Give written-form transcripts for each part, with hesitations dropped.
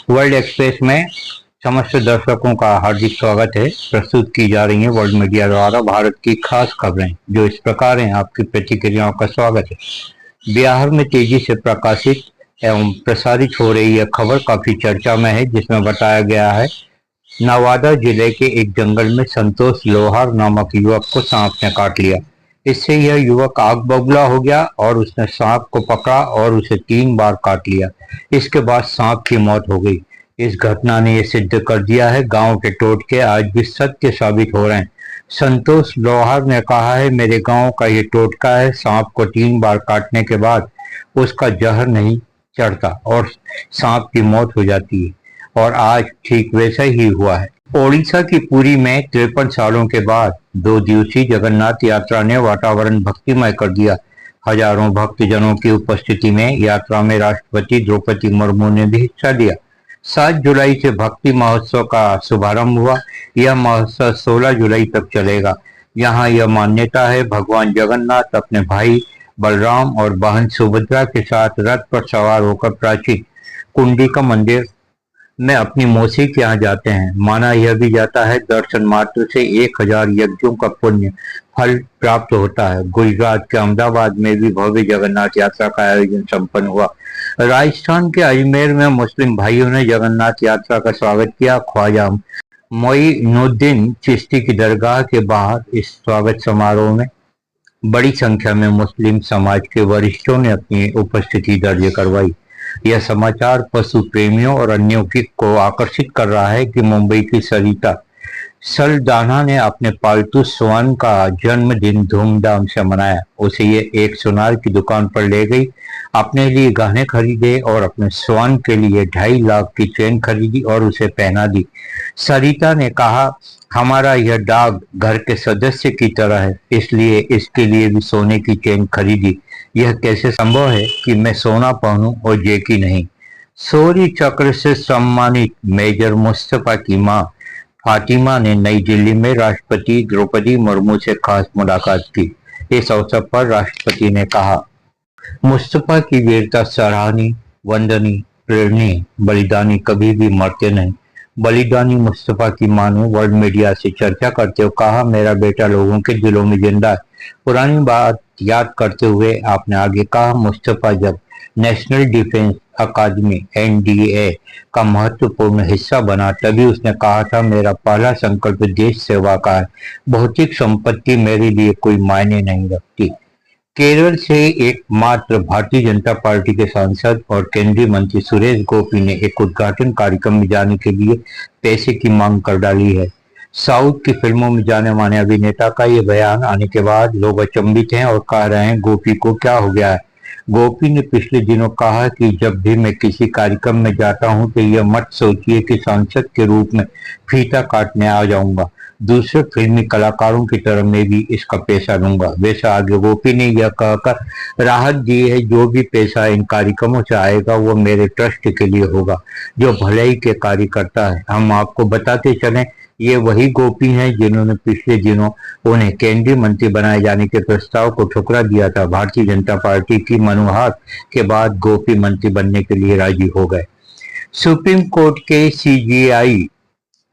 World express में समस्त दर्शकों का हार्दिक स्वागत है। प्रस्तुत की जा रही है वर्ल्ड मीडिया द्वारा भारत की खास खबरें जो इस प्रकार हैं। आपकी प्रतिक्रियाओं का स्वागत है। बिहार में तेजी से प्रकाशित एवं प्रसारित हो रही यह खबर काफी चर्चा में है, जिसमें बताया गया है नवादा जिले के एक जंगल में संतोष लोहार नामक युवक को सांप ने काट लिया। इससे यह युवक आग बबूला हो गया और उसने सांप को पकड़ा और उसे 3 बार काट लिया। इसके बाद सांप की मौत हो गई। इस घटना ने यह सिद्ध कर दिया है गांव के टोटके आज भी सत्य साबित हो रहे हैं। संतोष लोहार ने कहा है, मेरे गांव का ये टोटका है। सांप को 3 बार काटने के बाद उसका जहर नहीं चढ़ता और सांप की मौत हो जाती है, और आज ठीक वैसा ही हुआ है। ओडिशा की पुरी में 53 सालों के बाद 2 दिवसीय जगन्नाथ यात्रा ने वातावरण भक्तिमय कर दिया। हजारों भक्तजनों की उपस्थिति में यात्रा में राष्ट्रपति द्रौपदी मुर्मू ने भी हिस्सा लिया। 7 जुलाई से भक्ति महोत्सव का शुभारंभ हुआ। यह महोत्सव 16 जुलाई तक चलेगा। यहाँ यह मान्यता है, भगवान जगन्नाथ अपने भाई बलराम और बहन सुभद्रा के साथ रथ पर सवार होकर प्राचीन कुंडिका मंदिर में अपनी मौसी के यहाँ जाते हैं। माना यह भी जाता है, दर्शन मात्र से 1000 यज्ञों का पुण्य फल प्राप्त होता है। गुजरात के अहमदाबाद में भी भव्य जगन्नाथ यात्रा का आयोजन संपन्न हुआ। राजस्थान के अजमेर में मुस्लिम भाइयों ने जगन्नाथ यात्रा का स्वागत किया। ख्वाजा मोइनुद्दीन चिश्ती की दरगाह के बाहर इस स्वागत समारोह में बड़ी संख्या में मुस्लिम समाज के वरिष्ठों ने अपनी उपस्थिति दर्ज करवाई। यह समाचार पशु प्रेमियों और अन्यों को आकर्षित कर रहा है कि मुंबई की सरिता सल्दाना ने अपने पालतू स्वान का जन्मदिन धूमधाम से मनाया। उसे ये एक सुनार की दुकान पर ले गई, अपने लिए गहने खरीदे और अपने स्वान के लिए 2.5 लाख की चेन खरीदी और उसे पहना दी। सरिता ने कहा, हमारा यह डॉग घर के सदस्य की तरह है, इसलिए इसके लिए भी सोने की चेन खरीदी। यह कैसे संभव है कि मैं सोना पहनूं और ये की नहीं। शौर्य चक्र से सम्मानित मेजर मुस्तफा की मां फातिमा ने नई दिल्ली में राष्ट्रपति द्रौपदी मुर्मू से खास मुलाकात की। इस अवसर पर राष्ट्रपति ने कहा, मुस्तफा की वीरता सराहनीय, वंदनीय, प्रेरणीय। बलिदानी कभी भी मरते नहीं। बलिदानी मुस्तफा की मां ने वर्ल्ड मीडिया से चर्चा करते हुए कहा, मेरा बेटा लोगों के दिलों में जिंदा है। पुरानी बात याद करते हुए आपने आगे कहा, मुस्तफा जब नेशनल डिफेंस अकादमी NDA का महत्वपूर्ण हिस्सा बना तभी उसने कहा था, मेरा पहला संकल्प देश सेवा का है। भौतिक संपत्ति मेरे लिए कोई मायने नहीं रखती। केरल से एकमात्र भारतीय जनता पार्टी के सांसद और केंद्रीय मंत्री सुरेश गोपी ने एक उद्घाटन कार्यक्रम में जाने के लिए पैसे की मांग कर डाली है। साउथ की फिल्मों में जाने माने अभिनेता का ये बयान आने के बाद लोग अचंभित हैं और कह रहे हैं, गोपी को क्या हो गया है। गोपी ने पिछले दिनों कहा कि जब भी मैं किसी कार्यक्रम में जाता हूं तो यह मत सोचिए कि सांसद के रूप में फीता काटने आ जाऊंगा। दूसरे फिल्मी कलाकारों की तरह मैं भी इसका पैसा लूंगा। वैसे आगे गोपी ने यह कहकर राहत दी है, जो भी पैसा इन कार्यक्रमों से आएगा वो मेरे ट्रस्ट के लिए होगा जो भलाई के कार्य करता है। हम आपको बताते चलें, ये वही गोपी हैं जिन्होंने पिछले दिनों उन्हें केंद्रीय मंत्री बनाए जाने के प्रस्ताव को ठुकरा दिया था। भारतीय जनता पार्टी की मनुहार के बाद गोपी मंत्री बनने के लिए राजी हो गए। सुप्रीम कोर्ट के CJI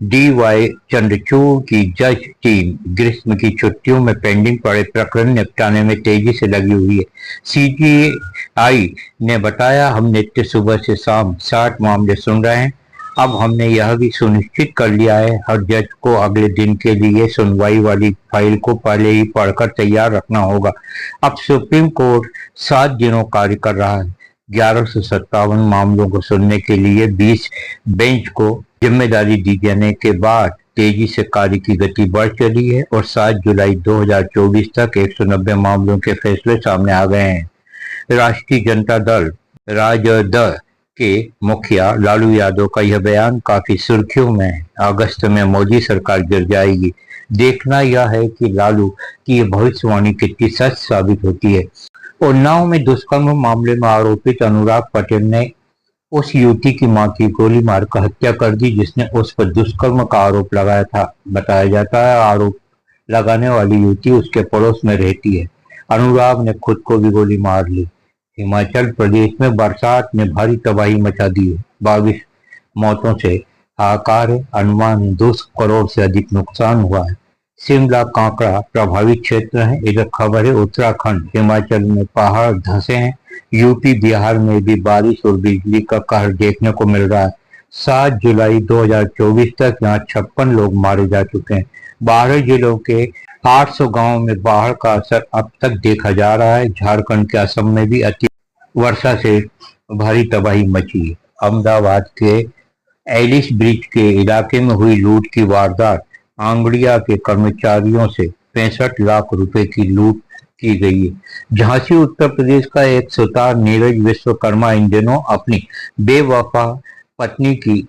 DY चंद्रचूड़ की जज टीम ग्रीष्म की छुट्टियों में पेंडिंग पड़े प्रकरण निपटाने में तेजी से लगी हुई है। CJI ने बताया, हम नित्य सुबह से शाम 60 मामले सुन रहे हैं। अब हमने यह भी सुनिश्चित कर लिया है, हर जज को अगले दिन के लिए सुनवाई वाली फाइल को पहले ही पढ़कर तैयार रखना होगा। अब सुप्रीम कोर्ट 7 दिनों कार्य कर रहा है। 1157 मामलों को सुनने के लिए 20 बेंच को जिम्मेदारी दी जाने के बाद तेजी से कार्य की गति बढ़ चली है और 7 जुलाई 2024 तक 190 मामलों के फैसले सामने आ गए हैं। राष्ट्रीय जनता दल राजद के मुखिया लालू यादव का यह बयान काफी सुर्खियों में है। अगस्त में मोदी सरकार गिर जाएगी। देखना यह है कि लालू की यह भविष्यवाणी कितनी सच साबित होती है। उन्नाव में दुष्कर्म मामले में आरोपित अनुराग पटेल ने उस युवती की मां की गोली मारकर हत्या कर दी जिसने उस पर दुष्कर्म का आरोप लगाया था। बताया जाता है, आरोप लगाने वाली युवती उसके पड़ोस में रहती है। अनुराग ने खुद को भी गोली मार ली। हिमाचल प्रदेश में बरसात ने भारी तबाही मचा दी है। मौतों से हाहाकार है। अनुमान 2 करोड़ से अधिक नुकसान हुआ है। शिमला कांकड़ा प्रभावित क्षेत्र है। इधर खबर है उत्तराखंड हिमाचल में पहाड़ धंसे हैं। यूपी बिहार में भी बारिश और बिजली का कहर देखने को मिल रहा है। 7 जुलाई 2024 तक यहाँ 56 लोग मारे जा चुके हैं। 12 जिलों के 800 गांवों में बाढ़ का असर अब तक देखा जा रहा है। झारखंड के असम में भी अति वर्षा से भारी तबाही मची है। अहमदाबाद के एलिस ब्रिज के इलाके में हुई लूट की वारदात। आंगड़िया के कर्मचारियों से 65 लाख रुपए की लूट की गई है। झांसी उत्तर प्रदेश का एक सुतार नीरज विश्वकर्मा इन दिनों अपनी बेवफा पत्नी की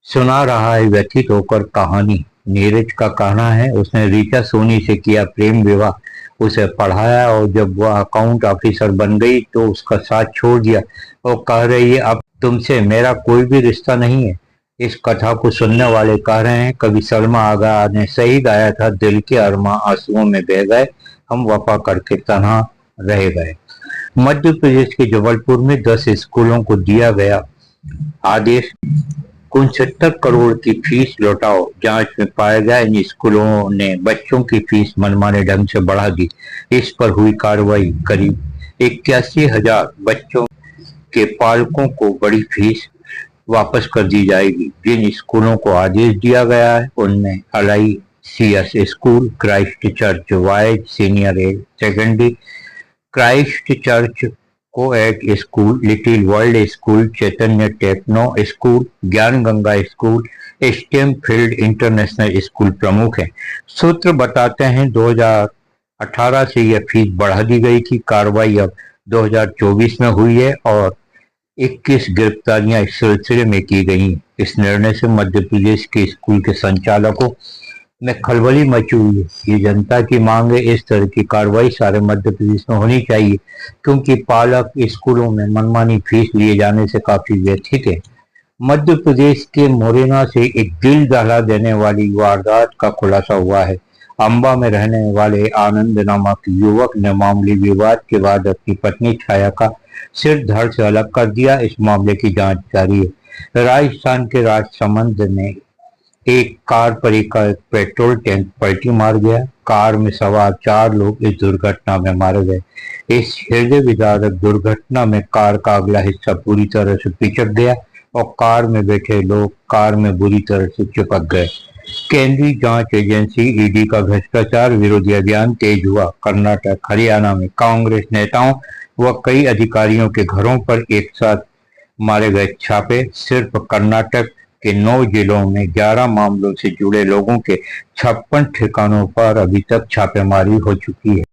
सुना रहा है व्यथित होकर कहानी। नीरज का कहना है उसने रीता सोनी से किया प्रेम विवाह, उसे पढ़ाया और जब वह अकाउंट ऑफिसर बन गई तो उसका साथ छोड़ दिया। वो कह रही है अब तुमसे मेरा कोई भी रिश्ता नहीं है। इस कथा को सुनने वाले कह रहे हैं कभी सलमा आगा ने सही गाया था, दिल के अरमा आंसुओं में बह गए, हम वफा करके तन्हा रह गए। मध्य प्रदेश के जबलपुर में 10 स्कूलों को दिया गया आदेश, 69 करोड़ की फीस लौटाओ। जांच में पाया गया इन स्कूलों ने बच्चों की फीस मनमाने ढंग से बढ़ा दी। इस पर हुई कार्रवाई। करीब 81,000 बच्चों के पालकों को बड़ी फीस वापस कर दी जाएगी। जिन स्कूलों को आदेश दिया गया है उनमें LICS school, Christ Church wise senior secondary, Christ Church coed school, little world school, Chaitanya techno school, Gyan Ganga school, stem field international school प्रमुख हैं। सूत्र बताते हैं 2018 से यह फीस बढ़ा दी गई थी। कार्रवाई अब 2024 में हुई है और 21 गिरफ्तारियां इस सिलसिले में की गई। इस निर्णय से मध्य प्रदेश के स्कूल के संचालकों में खलबली मची हुई है। ये जनता की मांग है इस तरह की कार्रवाई सारे मध्य प्रदेश में होनी चाहिए, क्योंकि पालक स्कूलों में मनमानी फीस लिए जाने से काफी व्यथित है। मध्य प्रदेश के मोरेना से एक दिल दहला देने वाली वारदात का खुलासा हुआ है। अंबा में रहने वाले आनंद नामक युवक ने मामूली विवाद के बाद अपनी पत्नी छाया का सिर धड़ से अलग कर दिया। इस मामले की जांच जारी है। राजस्थान के राजसमंद में एक कार पर एक पेट्रोल टैंक पलटी मार गया। कार में सवार 4 लोग इस दुर्घटना में मारे गए। इस हृदय विदारक दुर्घटना में कार का अगला हिस्सा पूरी तरह से पिचक गया और कार में बैठे लोग कार में बुरी तरह से चिपक गए। केंद्रीय जांच एजेंसी ईडी का भ्रष्टाचार विरोधी अभियान तेज हुआ। कर्नाटक हरियाणा में कांग्रेस नेताओं व कई अधिकारियों के घरों पर एक साथ मारे गए छापे। सिर्फ कर्नाटक के 9 जिलों में 11 मामलों से जुड़े लोगों के 56 ठिकानों पर अभी तक छापेमारी हो चुकी है।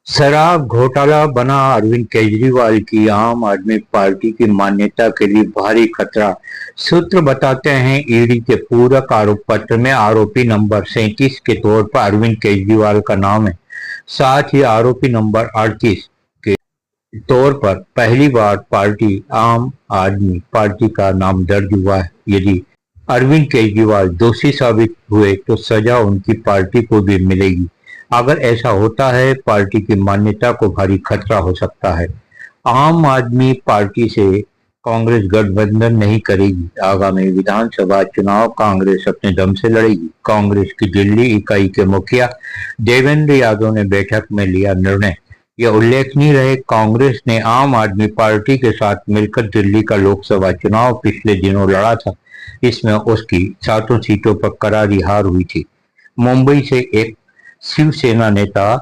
शराब घोटाला बना अरविंद केजरीवाल की आम आदमी पार्टी की मान्यता के लिए भारी खतरा। सूत्र बताते हैं ईडी के पूरक आरोप पत्र में आरोपी नंबर 37 के तौर पर अरविंद केजरीवाल का नाम है। साथ ही आरोपी नंबर 38 के तौर पर पहली बार पार्टी आम आदमी पार्टी का नाम दर्ज हुआ है। यदि अरविंद केजरीवाल दोषी साबित हुए तो सजा उनकी पार्टी को भी मिलेगी। अगर ऐसा होता है पार्टी की मान्यता को भारी खतरा हो सकता है। आम आदमी पार्टी से कांग्रेस गठबंधन नहीं करेगी। आगामी विधानसभा चुनाव कांग्रेस अपने दम से लड़ेगी। कांग्रेस की दिल्ली इकाई के मुखिया देवेंद्र यादव ने बैठक में लिया निर्णय। यह उल्लेखनीय रहे कांग्रेस ने आम आदमी पार्टी के साथ मिलकर दिल्ली का लोकसभा चुनाव पिछले दिनों लड़ा था। इसमें उसकी 7 सीटों पर करारी हार हुई थी। मुंबई से एक शिवसेना नेता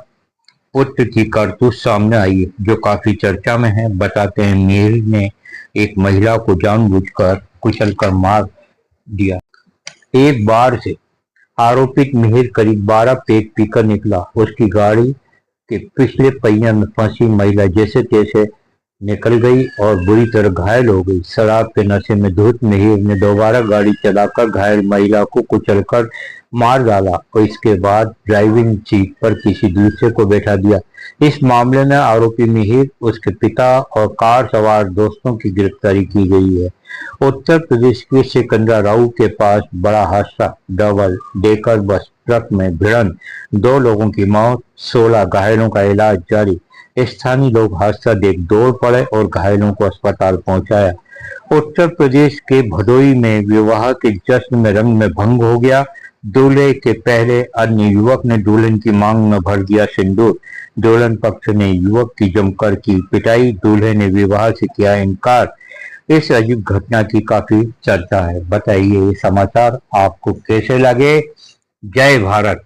पुत्र की करतूत सामने आई है जो काफी चर्चा में है। बताते हैं मिहिर ने एक महिला को जानबूझकर कुचलकर मार दिया। एक बार से आरोपित मिहिर करीब 12 पेग पीकर निकला। उसकी गाड़ी के पिछले पहिए में फंसी महिला जैसे तैसे निकल गई और बुरी तरह घायल हो गई। शराब के नशे में धुत मिहिर ने दोबारा गाड़ी चलाकर घायल महिला को कुचलकर मार डाला और इसके बाद ड्राइविंग सीट पर किसी दूसरे को बैठा दिया। इस मामले में आरोपी मिहिर, उसके पिता और कार सवार दोस्तों की गिरफ्तारी की गई है। उत्तर प्रदेश के सिकंदराबाद के पास बड़ा हादसा, डबल डेकर बस ट्रक में भिड़ंत, 2 लोगों की मौत, 16 घायलों का इलाज जारी। स्थानीय लोग हादसा देख दौड़ पड़े और घायलों को अस्पताल पहुंचाया। उत्तर प्रदेश के भदोई में विवाह के जश्न में रंग में भंग हो गया। दूल्हे के पहले अन्य युवक ने दुल्हन की मांग में भर दिया सिंदूर। दुल्हन पक्ष ने युवक की जमकर की पिटाई। दूल्हे ने विवाह से किया इनकार। इस अजीब घटना की काफी चर्चा है। बताइए ये समाचार आपको कैसे लगे। जय भारत।